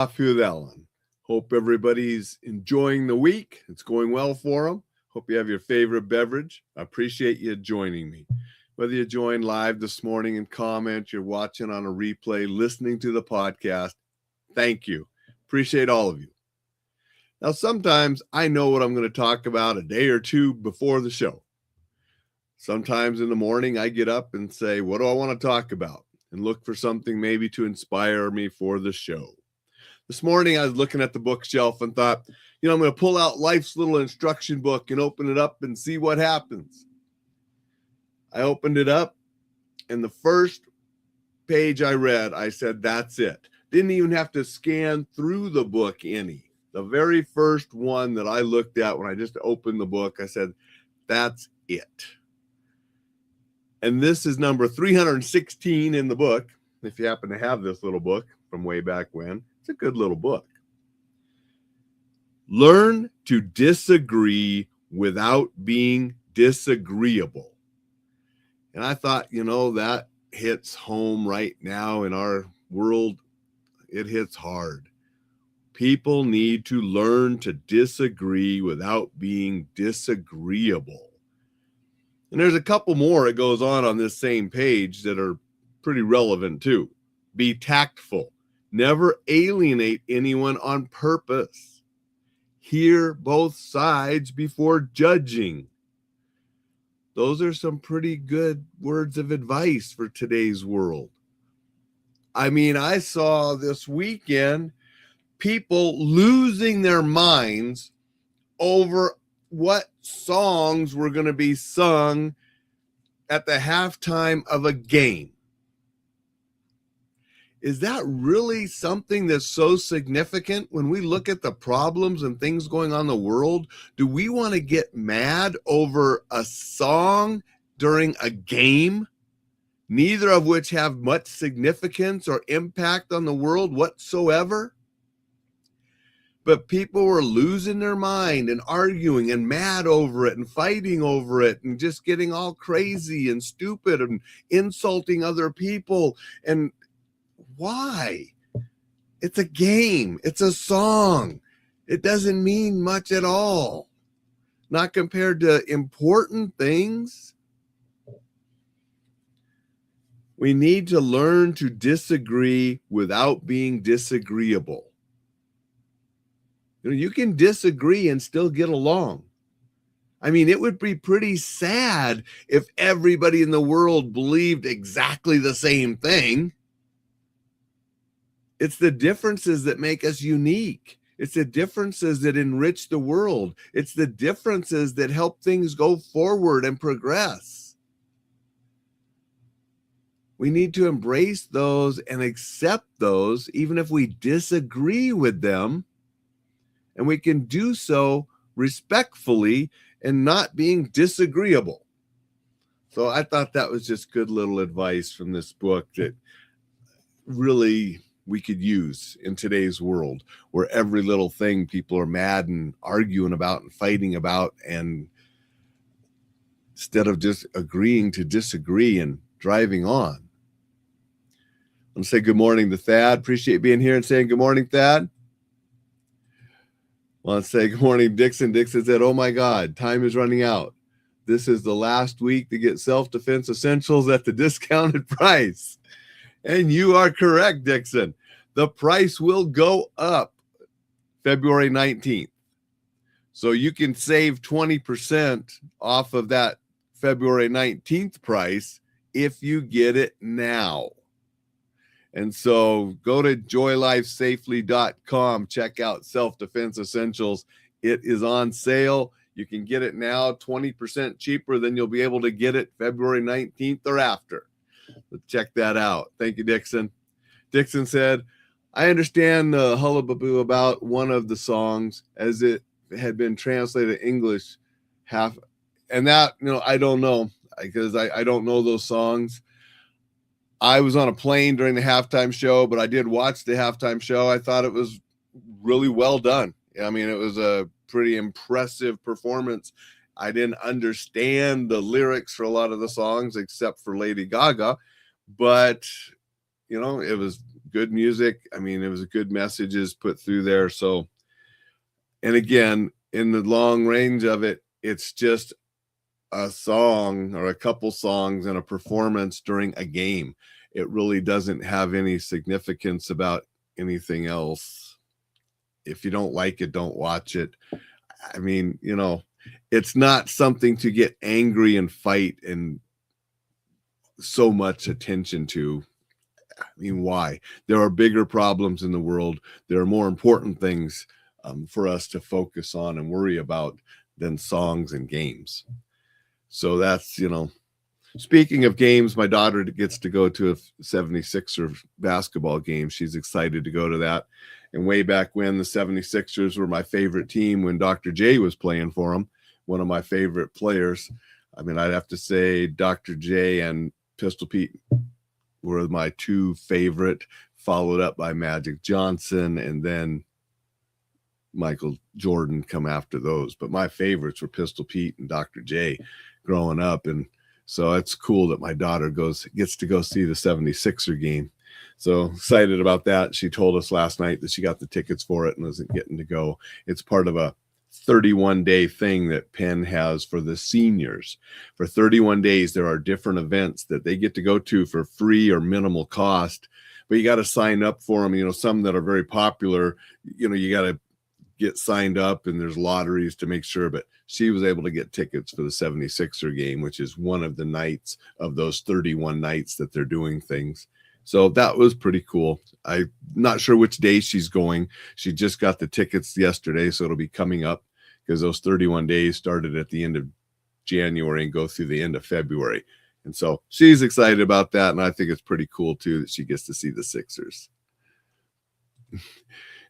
Coffee with Alain. Hope everybody's enjoying the week. It's going well for them. Hope you have your favorite beverage. I appreciate you joining me. Whether you joined live this morning and comment, you're watching on a replay, listening to the podcast, thank you. Appreciate all of you. Now, sometimes I know what I'm going to talk about a day or two before the show. Sometimes in the morning, I get up and say, what do I want to talk about? And look for something maybe to inspire me for the show. This morning, I was looking at the bookshelf and thought, I'm going to pull out Life's Little Instruction Book and open it up and see what happens. I opened it up, and the first page I read, I said, that's it. Didn't even have to scan through the book any. The very first one that I looked at when I just opened the book, I said, that's it. And this is number 316 in the book, if you happen to have this little book from way back when. It's a good little book. Learn to disagree without being disagreeable. And I thought, that hits home right now in our world. It hits hard. People need to learn to disagree without being disagreeable. And there's a couple more that goes on this same page that are pretty relevant too. Be tactful. Never alienate anyone on purpose. Hear both sides before judging. Those are some pretty good words of advice for today's world. I saw this weekend people losing their minds over what songs were going to be sung at the halftime of a game. Is that really something that's so significant when we look at the problems and things going on in the world? Do we want to get mad over a song during a game, neither of which have much significance or impact on the world whatsoever? But people were losing their mind and arguing and mad over it and fighting over it and just getting all crazy and stupid and insulting other people. And why? It's a game. It's a song. It doesn't mean much at all. Not compared to important things. We need to learn to disagree without being disagreeable. You can disagree and still get along. It would be pretty sad if everybody in the world believed exactly the same thing. It's the differences that make us unique. It's the differences that enrich the world. It's the differences that help things go forward and progress. We need to embrace those and accept those, even if we disagree with them. And we can do so respectfully and not being disagreeable. So I thought that was just good little advice from this book that really we could use in today's world, where every little thing people are mad and arguing about and fighting about, and instead of just agreeing to disagree and driving on. I'm going to say good morning to Thad. Appreciate being here and saying good morning, Thad. I want to say good morning, Dixon. Dixon said, oh my God, time is running out. This is the last week to get self-defense essentials at the discounted price. And you are correct, Dixon. The price will go up February 19th. So you can save 20% off of that February 19th price if you get it now. And so go to joylifesafely.com, check out Self-Defense Essentials. It is on sale. You can get it now 20% cheaper than you'll be able to get it February 19th or after. So check that out. Thank you, Dixon. Dixon said, I understand the hullabaloo about one of the songs as it had been translated English half. And that, I don't know, because I don't know those songs. I was on a plane during the halftime show, but I did watch the halftime show. I thought it was really well done. It was a pretty impressive performance. I didn't understand the lyrics for a lot of the songs except for Lady Gaga, but it was good music. I mean, it was good messages put through there. So, and again, in the long range of it, it's just a song or a couple songs and a performance during a game. It really doesn't have any significance about anything else. If you don't like it, don't watch it. I mean, you know, it's not something to get angry and fight and so much attention to. I mean, why? There are bigger problems in the world. There are more important things for us to focus on and worry about than songs and games. So that's, you know, speaking of games, my daughter gets to go to a 76er basketball game. She's excited to go to that. And way back when, the 76ers were my favorite team when Dr. J was playing for them, one of my favorite players. I mean, I'd have to say Dr. J and Pistol Pete were my two favorite, followed up by Magic Johnson, and then Michael Jordan come after those. But my favorites were Pistol Pete and Dr. J growing up. And so it's cool that my daughter gets to go see the 76er game. So excited about that. She told us last night that she got the tickets for it and isn't getting to go. It's part of a 31-day thing that Penn has for the seniors. For 31 days, there are different events that they get to go to for free or minimal cost, but you got to sign up for them. You know, some that are very popular, you know, you got to get signed up and there's lotteries to make sure, but she was able to get tickets for the 76er game, which is one of the nights of those 31 nights that they're doing things. So that was pretty cool. I'm not sure which day she's going. She just got the tickets yesterday, so it'll be coming up because those 31 days started at the end of January and go through the end of February. And so she's excited about that, and I think it's pretty cool, too, that she gets to see the Sixers.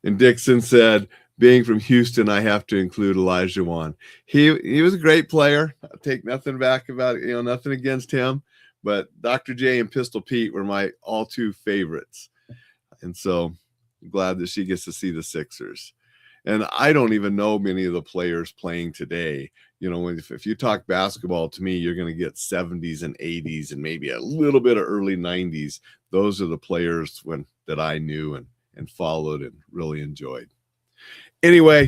And Dixon said, being from Houston, I have to include Elijah Wan. He was a great player. I'll take nothing back about it, you know, nothing against him. But Dr. J and Pistol Pete were my all two favorites. And so I'm glad that she gets to see the Sixers. And I don't even know many of the players playing today. You know, if you talk basketball to me, you're going to get 70s and 80s and maybe a little bit of early 90s. Those are the players that I knew and followed and really enjoyed. Anyway,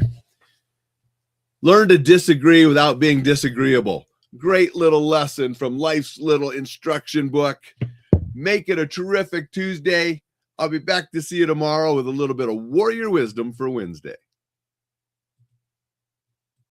learn to disagree without being disagreeable. Great little lesson from Life's Little Instruction Book. Make it a terrific Tuesday. I'll be back to see you tomorrow with a little bit of warrior wisdom for Wednesday.